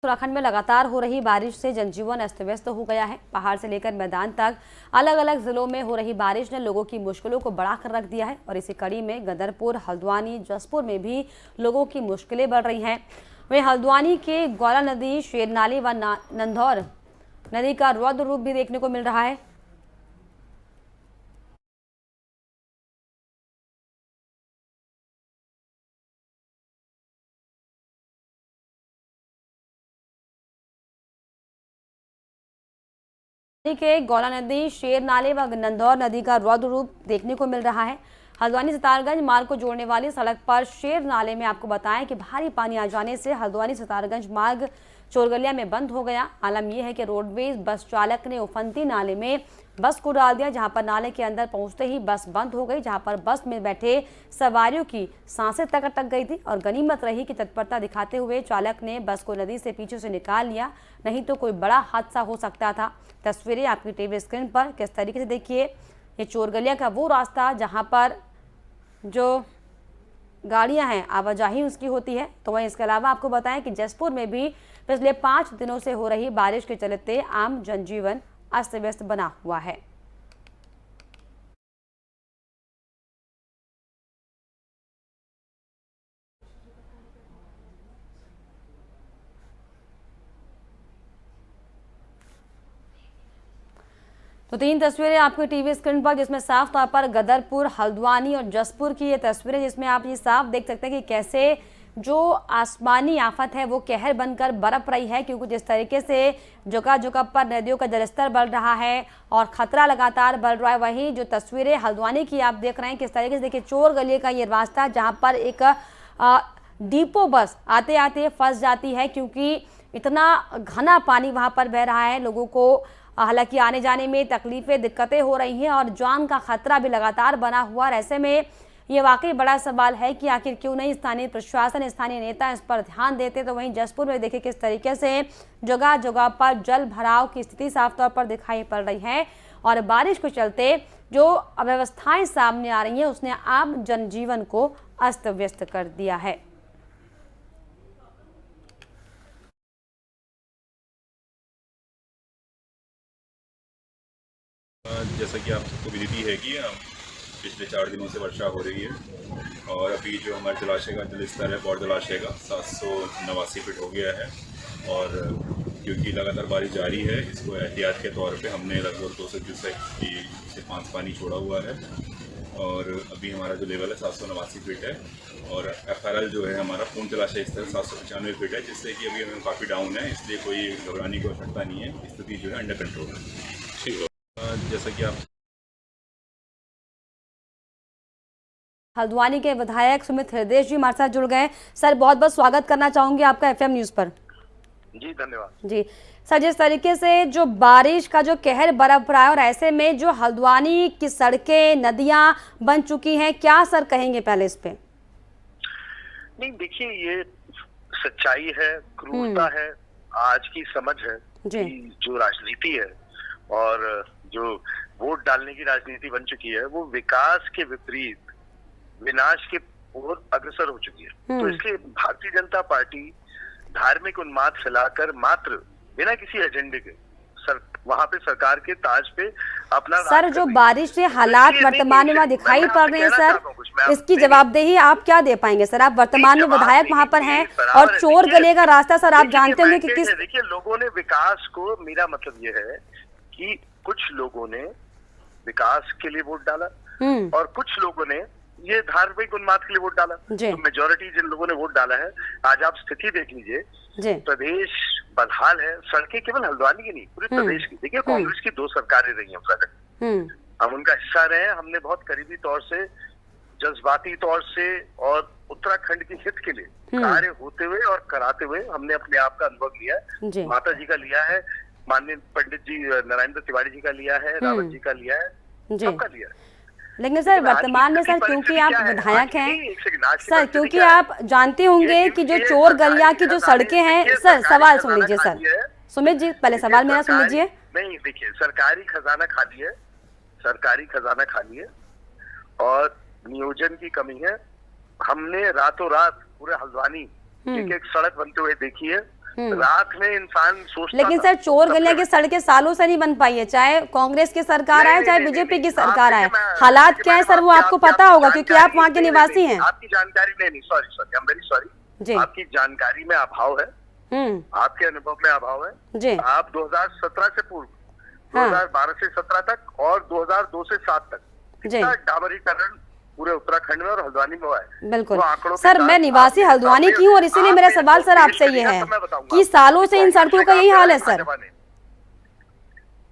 उत्तराखंड में लगातार हो रही बारिश से जनजीवन अस्त व्यस्त हो गया है। पहाड़ से लेकर मैदान तक अलग अलग जिलों में हो रही बारिश ने लोगों की मुश्किलों को बढ़ाकर रख दिया है और इसी कड़ी में गदरपुर, हल्द्वानी, जसपुर में भी लोगों की मुश्किलें बढ़ रही हैं। वहीं हल्द्वानी के गौला नदी, शेरनाली व नंधौर नदी का रौद्र रूप भी देखने को मिल रहा है। के गौला नदी, शेरनाले व नंधौर नदी का रौद्र रूप देखने को मिल रहा है। हल्द्वानी सितारगंज मार्ग को जोड़ने वाली सड़क पर शेर नाले में आपको बताएं कि भारी पानी आ जाने से हल्द्वानी सितारगंज मार्ग चोरगलिया में बंद हो गया। आलम यह है कि रोडवेज बस चालक ने उफनती नाले में बस को डाल दिया, जहां पर नाले के अंदर पहुंचते ही बस बंद हो गई, जहां पर बस में बैठे सवारियों की सांसें तक अटक गई थी और गनीमत रही कि तत्परता दिखाते हुए चालक ने बस को नदी से पीछे से निकाल लिया, नहीं तो कोई बड़ा हादसा हो सकता था। तस्वीरें आपकी टीवी स्क्रीन पर किस तरीके से देखिए। ये चोरगलिया का वो रास्ता जहां पर जो गाड़ियां हैं आवाजाही उसकी होती है। तो वहीं इसके अलावा आपको बताएं कि जसपुर में भी पिछले 5 दिनों से हो रही बारिश के चलते आम जनजीवन अस्त व्यस्त बना हुआ है। तो 3 तस्वीरें आपके टीवी स्क्रीन पर, जिसमें साफ तौर पर गदरपुर, हल्द्वानी और जसपुर की ये तस्वीरें, जिसमें आप ये साफ देख सकते हैं कि कैसे जो आसमानी आफत है वो कहर बनकर बरप रही है, क्योंकि जिस तरीके से जगह जगह पर नदियों का जलस्तर बढ़ रहा है और खतरा लगातार बढ़ रहा है। वहीं जो तस्वीरें हल्द्वानी की आप देख रहे हैं किस तरीके से, देखिए चोर गलिए का ये रास्ता जहाँ पर एक डिपो बस आते आते फंस जाती है, क्योंकि इतना घना पानी वहाँ पर बह रहा है। लोगों को हालांकि आने जाने में तकलीफें, दिक्कतें हो रही हैं और जान का खतरा भी लगातार बना हुआ। ऐसे में ये वाकई बड़ा सवाल है कि आखिर क्यों नहीं स्थानीय प्रशासन, स्थानीय नेता इस पर ध्यान देते। तो वहीं जसपुर में देखिए किस तरीके से जगह जगह पर जल भराव की स्थिति साफ तौर पर दिखाई पड़ रही है और बारिश के चलते जो अव्यवस्थाएं सामने आ रही हैं उसने आम जनजीवन को अस्त व्यस्त कर दिया है। जैसा कि आप सबको विदित है कि पिछले 4 दिनों से वर्षा हो रही है और अभी जो हमारे जलाशय का जल स्तर है, बौर जलाशय का 789 फीट हो गया है। और क्योंकि लगातार बारिश जारी है, इसको एहतियात के तौर पे हमने लगभग 200 क्यूसेक की से 5 पानी छोड़ा हुआ है और अभी हमारा जो लेवल है 789 फीट है और FRL जो है हमारा पूर्ण जलाशय स्तर 795 फीट है, जिससे कि अभी हमें काफ़ी डाउन है, इसलिए कोई घबराने की आवश्यकता नहीं है। स्थिति जो है अंडर कंट्रोल है। ठीक है। जैसा कि आप हल्द्वानी के विधायक सुमित हृदय जी हमारे साथ जुड़ गए। सर, बहुत बहुत स्वागत करना चाहूंगी आपका FM न्यूज पर। जी धन्यवाद। जी सर, जिस तरीके से जो बारिश का जो कहर बरप रहा है और ऐसे में जो हल्द्वानी की सड़कें, नदियां बन चुकी हैं, क्या सर कहेंगे पहले इस पे? नहीं, देखिए ये सच्चाई है, क्रूरता है, आज की समझ है कि जो राजनीति है और जो वोट डालने की राजनीति बन चुकी है वो विकास के विपरीत विनाश के ओर अग्रसर हो चुकी है। तो इसलिए भारतीय जनता पार्टी धार्मिक उन्माद फैलाकर मात्र बिना किसी एजेंडे के वहां पे सरकार के ताज पे अपना सर जो बारिश से हालात वर्तमान में वहाँ दिखाई पड़ रहे हैं सर, इसकी जवाबदेही आप क्या दे पाएंगे सर? आप वर्तमान में विधायक वहाँ पर हैं और चोर गले का रास्ता सर आप जानते होंगे कि किस। देखिए लोगों ने विकास को, मेरा मतलब ये है कि कुछ लोगों ने विकास के लिए वोट डाला और कुछ लोगों ने ये धार्मिक उन्माद के लिए वोट डाला। तो मेजोरिटी जिन लोगों ने वोट डाला है, आज आप स्थिति देख लीजिए, प्रदेश बदहाल है। सड़कें केवल हल्द्वानी की नहीं, पूरे प्रदेश की। देखिए कांग्रेस की 2 सरकारें रही हैं उत्तराखंड, हम उनका हिस्सा रहे हैं। हमने बहुत करीबी तौर से, जज्बाती तौर से और उत्तराखंड के हित के लिए कार्य होते हुए और कराते हुए हमने अपने आप का अनुभव लिया है। माता जी का लिया है, माननीय पंडित जी नरेंद्र तिवारी जी का लिया है, रावत जी का लिया है, सबका लिया है। लेकिन सर वर्तमान में सर, क्योंकि आप विधायक हैं सर, क्योंकि आप जानते होंगे कि जो चोर गलियां की जो सड़कें हैं सर, सवाल सुन लीजिए सर, सुमित जी पहले सवाल मेरा सुन लीजिए। नहीं देखिए, सरकारी खजाना खाली है, सरकारी खजाना खाली है और नियोजन की कमी है। हमने रातों रात पूरे हल्द्वानी एक सड़क बनते हुए देखी है रात में इंसान सोचता लेकिन था, सर चोर तब गलियां की फिर- सड़कें सालों से नहीं बन पाई है, चाहे कांग्रेस की सरकार नहीं, आए चाहे नहीं, बीजेपी नहीं, की आप सरकार आए, देखिए, मैं- हालात देखिए, क्या है मैडम, सर वो आपको आपकी पता होगा क्योंकि आप जानकारी- वहाँ के नहीं, निवासी नहीं, हैं। आपकी जानकारी नहीं, sorry, I am very sorry, जी। आपकी जानकारी में अभाव है, आपके अनुभव में अभाव है। जी। आप 2017 से पूर्व, हाँ। 2012 से 17 तक और 2002 से 7 तक जी। कितना डामरीकरण पूरे उत्तराखंड में और हल्द्वानी में हुआ है। बिल्कुल वो आंकड़ों के सर, साथ मैं निवासी आप- हल्द्वानी आप- की हूँ और इसीलिए आप मेरा मेरे सवाल को सर पेश आपसे ये करिएगा है तो मैं बताऊंगा कि सालों से इन सड़कों का यही हाल है सर।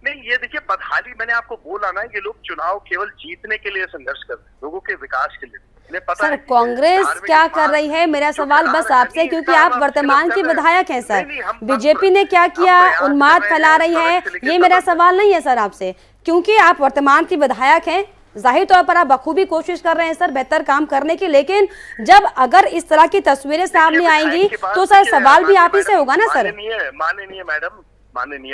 नहीं, ये देखिए, बदहाली मैंने आपको बोला ना, ये लोग चुनाव केवल जीतने के लिए संघर्ष कर रहे हैं, लोगों के विकास के लिए। इन्हें पता सर है कि कांग्रेस धार्मिक क्या कर समाज रही है, मेरा जो सवाल करा बस रहा है, आपसे, नहीं, क्योंकि इसका आप हम वर्तमान फिलअप की कर रहे हैं। विधायक हैं सर। नहीं, हम बीजेपी ने क्या किया, प्रयास कर उन्माद रहे फैला हैं, रही है, सड़क से लेकर ये मेरा सड़क तक। सवाल नहीं है सर आपसे, क्योंकि आप वर्तमान की विधायक हैं, जाहिर तौर पर आप बखूबी कोशिश कर रहे हैं सर बेहतर काम करने की, लेकिन जब अगर इस तरह की तस्वीरें सामने आएंगी तो सर सवाल भी आप ही से होगा ना सर। माननीय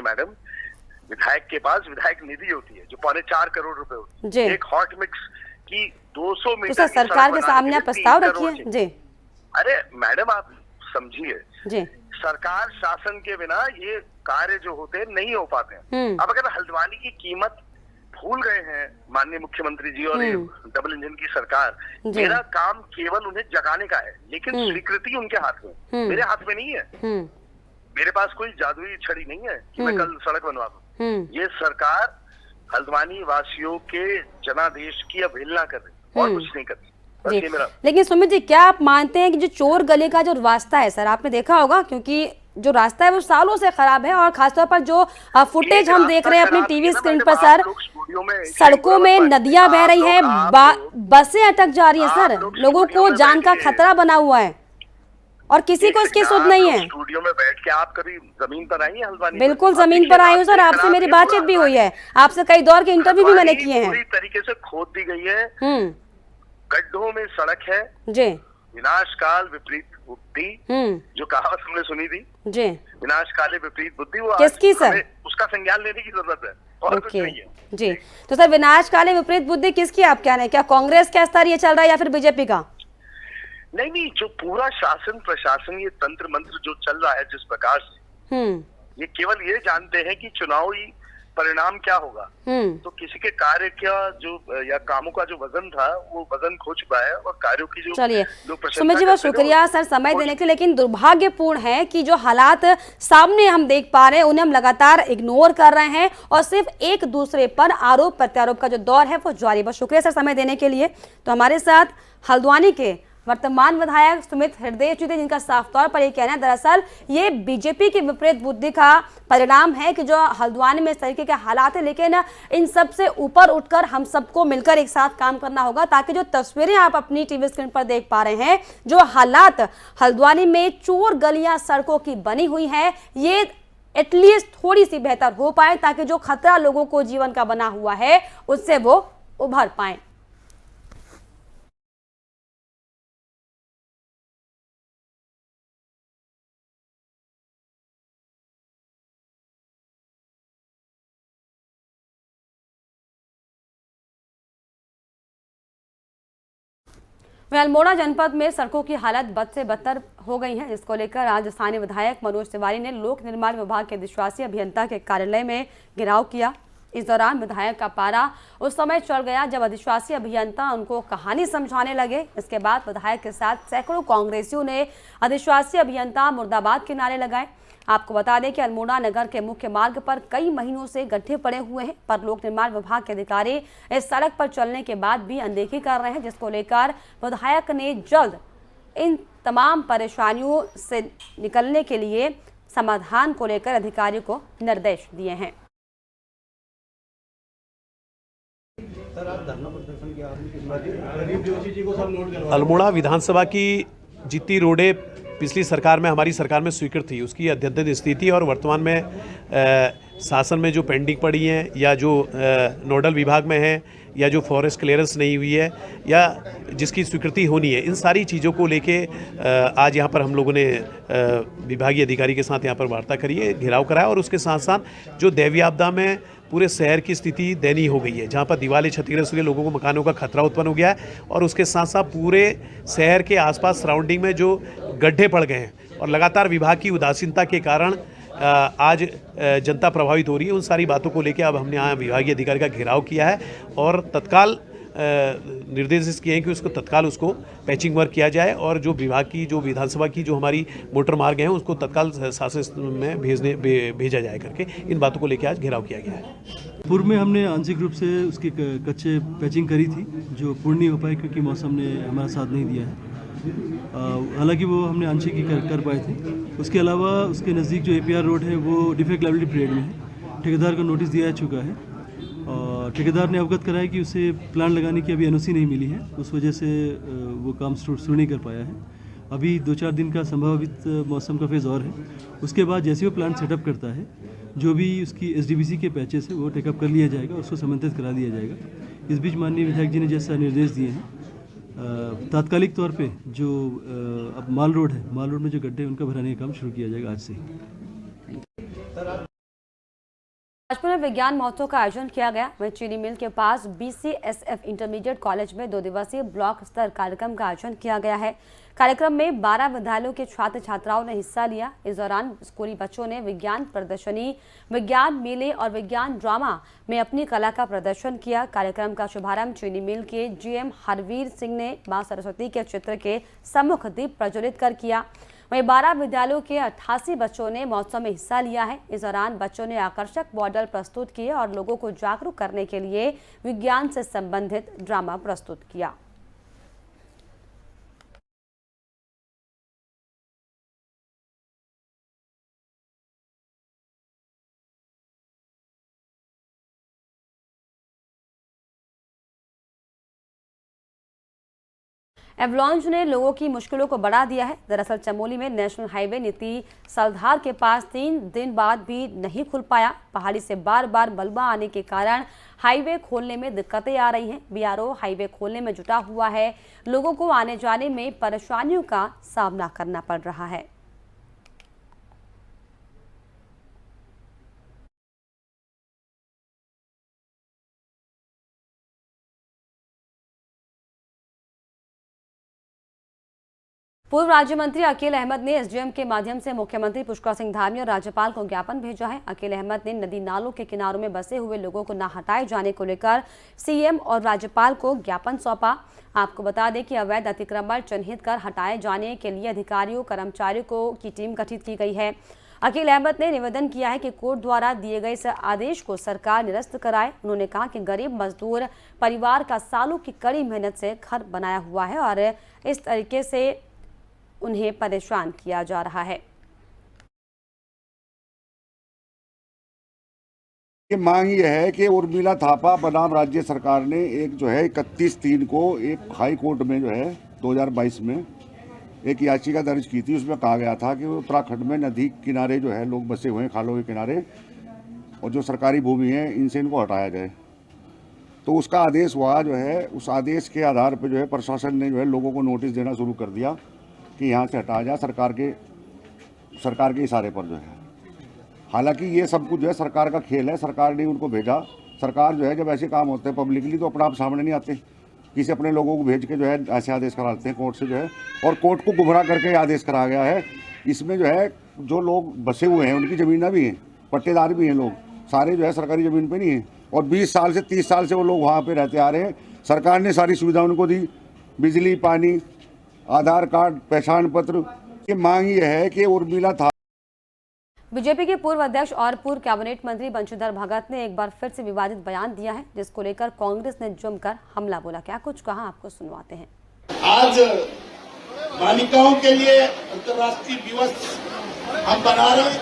मैडम, विधायक के पास विधायक निधि होती है जो 4.25 करोड़ रुपए होती जी। है। एक हॉट मिक्स की 200 मीटर तो सर की सरकार सड़क के बनाने सामने लिए आप प्रस्ताव 3 करोड़ रखिए। जी अरे मैडम, आप समझिए, जी सरकार शासन के बिना ये कार्य जो होते हैं नहीं हो पाते हैं। अब अगर हल्द्वानी की कीमत भूल गए हैं माननीय मुख्यमंत्री जी और ये डबल इंजन की सरकार, मेरा काम केवल उन्हें जगाने का है, लेकिन स्वीकृति उनके हाथ में, मेरे हाथ में नहीं है। मेरे पास कोई जादुई छड़ी नहीं है कि मैं कल सड़क बनवा दूं। ये सरकार हल्द्वानी वासियों के जनादेश की अवहेलना कर रही, और कुछ नहीं कर रही। बस ये मेरा। लेकिन सुमित जी, क्या आप मानते हैं कि जो चोर गली का जो रास्ता है सर, आपने देखा होगा क्योंकि जो रास्ता है वो सालों से खराब है, और खासतौर पर जो फुटेज हम देख रहे हैं अपनी टीवी स्क्रीन पर सर, सड़कों में नदियां बह रही है, बसें अटक जा रही है सर, लोगों को जान का खतरा बना हुआ है और किसी को इसकी सुध नहीं है। स्टूडियो में बैठ के आप कभी जमीन पर आई हैं हल्द्वानी? बिल्कुल जमीन पर आई हूँ सर, आपसे मेरी बातचीत भी हुई है, आपसे कई दौर के इंटरव्यू भी मैंने किए हैं। पूरी तरीके से खोद दी गई है, गड्ढों में सड़क है जी। विनाश काल विपरीत बुद्धि, जो कहावत हमने सुनी थी जी, विनाश काले विपरीत बुद्धि, वो किसकी सर? उसका संज्ञान लेने की जरूरत है, और कुछ नहीं है जी। तो सर विनाश काले विपरीत बुद्धि किसकी आप कह रहे हैं? क्या कांग्रेस का स्तर ये चल रहा है या फिर बीजेपी का? नहीं, जो पूरा शासन प्रशासन ये तंत्र मंत्र जो चल रहा है जिस प्रकार से, ये केवल ये जानते हैं कि चुनावी परिणाम क्या होगा, तो किसी के कार्य का जो या कामों का जो वजन था वो वजन खो चुका है, और कार्यों की जो चलिए सुमित जी, बहुत शुक्रिया सर समय देने के लिए, लेकिन दुर्भाग्यपूर्ण है कि जो हालात सामने हम देख पा रहे हैं उन्हें हम लगातार इग्नोर कर रहे हैं और सिर्फ एक दूसरे पर आरोप प्रत्यारोप का जो दौर है वो जारी। बहुत शुक्रिया सर समय देने के लिए। तो हमारे साथ हल्द्वानी के वर्तमान विधायक सुमित हृदय जी थे, जिनका साफ तौर पर यह कहना है दरअसल ये बीजेपी की विपरीत बुद्धि का परिणाम है कि जो हल्द्वानी में इस तरीके के हालात है, लेकिन इन सब से ऊपर उठकर हम सबको मिलकर एक साथ काम करना होगा, ताकि जो तस्वीरें आप अपनी टीवी स्क्रीन पर देख पा रहे हैं, जो हालात हल्द्वानी में चोर गलियां सड़कों की बनी हुई है, ये एटलीस्ट थोड़ी सी बेहतर हो पाए, ताकि जो खतरा लोगों को जीवन का बना हुआ है उससे वो उभर पाए। अल्मोड़ा जनपद में सड़कों की हालत बद से बदतर हो गई है, जिसको लेकर आज स्थानीय विधायक मनोज तिवारी ने लोक निर्माण विभाग के अधिशासी अभियंता के कार्यालय में घेराव किया। इस दौरान विधायक का पारा उस समय चढ़ गया जब अधिशासी अभियंता उनको कहानी समझाने लगे। इसके बाद विधायक के साथ सैकड़ों कांग्रेसियों ने अधिशासी अभियंता मुर्दाबाद के नारे लगाए। आपको बता दें कि अल्मोड़ा नगर के मुख्य मार्ग पर कई महीनों से गड्ढे पड़े हुए हैं, पर लोक निर्माण विभाग के अधिकारी इस सड़क पर चलने के बाद भी अनदेखी कर रहे हैं, जिसको लेकर विधायक ने जल्द इन तमाम परेशानियों से निकलने के लिए समाधान को लेकर अधिकारियों को निर्देश दिए हैं। अल्मोड़ा विधानसभा की जितनी रोडें पिछली सरकार में हमारी सरकार में स्वीकृत थी, उसकी अद्यतन स्थिति और वर्तमान में शासन में जो पेंडिंग पड़ी हैं, या जो नोडल विभाग में है, या जो फॉरेस्ट क्लियरेंस नहीं हुई है, या जिसकी स्वीकृति होनी है, इन सारी चीज़ों को लेके आज यहाँ पर हम लोगों ने विभागीय अधिकारी के साथ यहाँ पर वार्ता करी है, घेराव कराया, और उसके साथ साथ जो दैवीय आपदा में पूरे शहर की स्थिति दयनीय हो गई है, जहाँ पर दीवारें क्षतिग्रस्त हुई, लोगों को मकानों का खतरा उत्पन्न हो गया है, और उसके साथ साथ पूरे शहर के आसपास सराउंडिंग में जो गड्ढे पड़ गए हैं और लगातार विभाग की उदासीनता के कारण आज जनता प्रभावित हो रही है। उन सारी बातों को लेकर अब हमने यहाँ विभागीय अधिकारी का घेराव किया है और तत्काल निर्देश किए हैं कि उसको पैचिंग वर्क किया जाए और जो विभाग की जो विधानसभा की जो हमारी मोटर मार्ग हैं उसको तत्काल शासन में भेजा जाए करके इन बातों को लेकर आज घेराव किया गया है। पूर्व में हमने आंशिक रूप से उसकी कच्चे पैचिंग करी थी जो पूर्ण नहीं हो पाई क्योंकि मौसम ने हमारा साथ नहीं दिया है। हालांकि वो हमने आंशिक ही कर पाए थे। उसके अलावा उसके नज़दीक जो APR रोड है वो डिफेक्ट लाइबिलिटी पीरियड में है। ठेकेदार को नोटिस दिया जा चुका है और ठेकेदार ने अवगत कराया कि उसे प्लांट लगाने की अभी NOC नहीं मिली है, उस वजह से वो काम शुरू नहीं कर पाया है। अभी 2-4 दिन का संभावित मौसम का फेज़ और है। उसके बाद जैसे वो प्लांट सेटअप करता है जो भी उसकी SDBC के पैचेस है वो टेकअप कर लिया जाएगा, उसको समन्वित करा दिया जाएगा। इस बीच माननीय विधायक जी ने जैसा निर्देश दिए हैं तात्कालिक तौर पे जो अब माल रोड में जो गड्ढे उनका भराने का काम शुरू किया जाएगा आज से ही। राजपुर में विज्ञान महोत्सव का आयोजन किया गया। वहीं चीनी मिल के पास BCSF इंटरमीडिएट कॉलेज में 2 दिवसीय ब्लॉक स्तर कार्यक्रम का आयोजन किया गया है। कार्यक्रम में 12 विद्यालयों के छात्र छात्राओं ने हिस्सा लिया। इस दौरान स्कूली बच्चों ने विज्ञान प्रदर्शनी, विज्ञान मेले और विज्ञान ड्रामा में अपनी कला का प्रदर्शन किया। कार्यक्रम का शुभारंभ चीनी मिल के GM हरवीर सिंह ने मां सरस्वती के चित्र के सम्मुख दीप प्रज्वलित कर किया। वहीं 12 विद्यालयों के 88 बच्चों ने महोत्सव में हिस्सा लिया है। इस दौरान बच्चों ने आकर्षक मॉडल प्रस्तुत किए और लोगों को जागरूक करने के लिए विज्ञान से संबंधित ड्रामा प्रस्तुत किया। एवलॉन्च ने लोगों की मुश्किलों को बढ़ा दिया है। दरअसल चमोली में नेशनल हाईवे नीति सलधार के पास 3 दिन बाद भी नहीं खुल पाया। पहाड़ी से बार बार मलबा आने के कारण हाईवे खोलने में दिक्कतें आ रही हैं। BRO हाईवे खोलने में जुटा हुआ है। लोगों को आने जाने में परेशानियों का सामना करना पड़ रहा है। पूर्व राज्य मंत्री अकील अहमद ने SDM के माध्यम से मुख्यमंत्री पुष्कर सिंह धामी और राज्यपाल को ज्ञापन भेजा है। अकील अहमद ने नदी नालों के किनारों में बसे हुए लोगों को न हटाए जाने को लेकर CM और राज्यपाल को ज्ञापन सौंपा। आपको बता दें कि अवैध अतिक्रमण चिन्हित कर हटाए जाने के लिए अधिकारियों कर्मचारियों की टीम गठित की गई है। अकील अहमद ने निवेदन किया है कि कोर्ट द्वारा दिए गए इस आदेश को सरकार निरस्त कराए। उन्होंने कहा कि गरीब मजदूर परिवार का सालों की कड़ी मेहनत से घर बनाया हुआ है और इस तरीके से उन्हें परेशान किया जा रहा है। ये मांग ये है कि उर्मिला थापा बनाम राज्य सरकार ने एक जो है 31/3 को एक हाई कोर्ट में जो है 2022 में एक याचिका दर्ज की थी। उसमें कहा गया था कि उत्तराखंड में नदी किनारे जो है लोग बसे हुए हैं, खालों के किनारे, और जो सरकारी भूमि है इनसे इनको हटाया जाए। तो उसका आदेश हुआ जो है, उस आदेश के आधार पर जो है प्रशासन ने जो है लोगों को नोटिस देना शुरू कर दिया कि यहाँ से हटाया जाए सरकार के इशारे पर जो है। हालांकि ये सब कुछ जो है सरकार का खेल है, सरकार ने उनको भेजा। सरकार जो है जब ऐसे काम होते हैं पब्लिकली तो अपने आप सामने नहीं आते, किसी अपने लोगों को भेज के जो है ऐसे आदेश कराते हैं कोर्ट से जो है, और कोर्ट को गुमराह करके आदेश करा गया है। इसमें जो है जो लोग बसे हुए हैं उनकी ज़मीनें भी हैं, पट्टेदार भी हैं, लोग सारे जो है सरकारी ज़मीन पे नहीं है, और 20 साल से 30 साल से वो लोग वहाँ पे रहते आ रहे हैं। सरकार ने सारी सुविधा उनको दी, बिजली, पानी, आधार कार्ड, पहचान पत्र। की मांग ये है कि उर्मिला था। बीजेपी के पूर्व अध्यक्ष और पूर्व कैबिनेट मंत्री बंशीधर भगत ने एक बार फिर से विवादित बयान दिया है, जिसको लेकर कांग्रेस ने जमकर हमला बोला। क्या कुछ कहा, आपको सुनवाते हैं। आज बालिकाओं के लिए अंतर्राष्ट्रीय दिवस हम बना रहे हैं।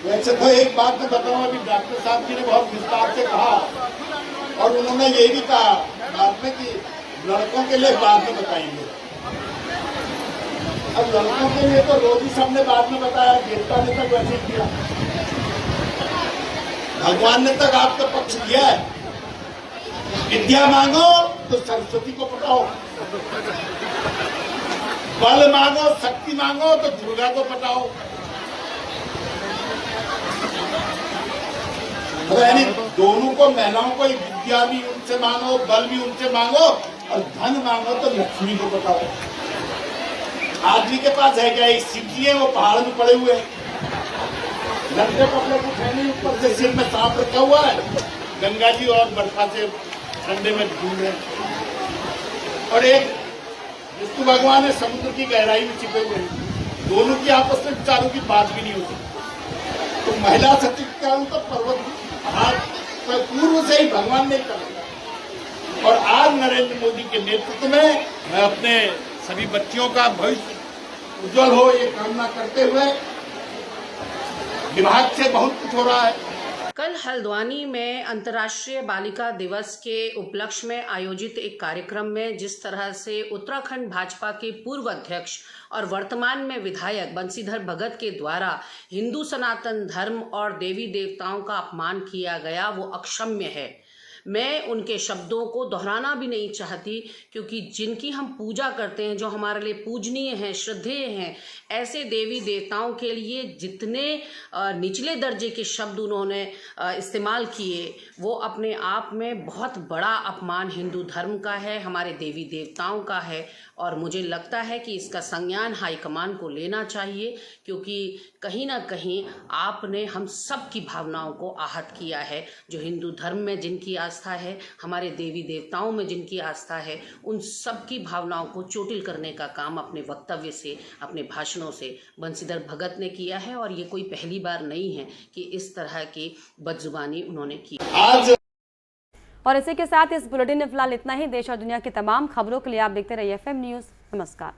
वैसे तो एक बात मैं बताऊं, अभी डॉक्टर साहब जी ने बहुत विस्तार से कहा और उन्होंने ये भी कहा बाद में कि लड़कों के लिए बाद में बताएंगे। अब लड़कों के लिए तो रोजी सबने बाद में बताया, देवता ने तक वैसे किया, भगवान ने तक आपका पक्ष किया है। विद्या मांगो तो सरस्वती को पटाओ, बल मांगो, शक्ति मांगो तो दुर्गा को पटाओ। यानी दोनों को, महिलाओं को विद्या भी उनसे मांगो, बल भी उनसे मांगो, और धन मांगो तो लक्ष्मी को पटाओ। आदमी के पास है क्या? एक शिव जी है, वो पहाड़ में पड़े हुए हैं, लंबे कपड़े को पहने, ऊपर से सिर में सांप रखा हुआ है, गंगा जी और बर्फा से ठंडे में घूम रहे हैं। और एक विष्णु भगवान है, समुद्र की गहराई में छिपे हुए हैं, दोनों की आपस में विचारों की बात भी नहीं होती। तो महिला सशक्तिकरण तो पर्वत पूर्व से ही भगवान ने कहा। और आज नरेंद्र मोदी के नेतृत्व में मैं अपने सभी बच्चियों का भविष्य उज्जवल हो ये कामना करते हुए, विभाग से बहुत कुछ हो रहा है। कल हल्द्वानी में अंतर्राष्ट्रीय बालिका दिवस के उपलक्ष्य में आयोजित एक कार्यक्रम में जिस तरह से उत्तराखंड भाजपा के पूर्व अध्यक्ष और वर्तमान में विधायक बंशीधर भगत के द्वारा हिंदू सनातन धर्म और देवी देवताओं का अपमान किया गया, वो अक्षम्य है। मैं उनके शब्दों को दोहराना भी नहीं चाहती, क्योंकि जिनकी हम पूजा करते हैं, जो हमारे लिए पूजनीय हैं, श्रद्धेय हैं, ऐसे देवी देवताओं के लिए जितने निचले दर्जे के शब्द उन्होंने इस्तेमाल किए, वो अपने आप में बहुत बड़ा अपमान हिंदू धर्म का है, हमारे देवी देवताओं का है। और मुझे लगता है कि इसका संज्ञान हाईकमान को लेना चाहिए, क्योंकि कहीं ना कहीं आपने हम सब की भावनाओं को आहत किया है। जो हिंदू धर्म में जिनकी आस्था है, हमारे देवी देवताओं में जिनकी आस्था है, उन सब की भावनाओं को चोटिल करने का काम अपने वक्तव्य से, अपने भाषणों से बंशीधर भगत ने किया है। और ये कोई पहली बार नहीं है कि इस तरह की बदजुबानी उन्होंने की। और इसी के साथ इस बुलेटिन में फिलहाल इतना ही। देश और दुनिया की तमाम खबरों के लिए आप देखते रहिए FM न्यूज़। नमस्कार।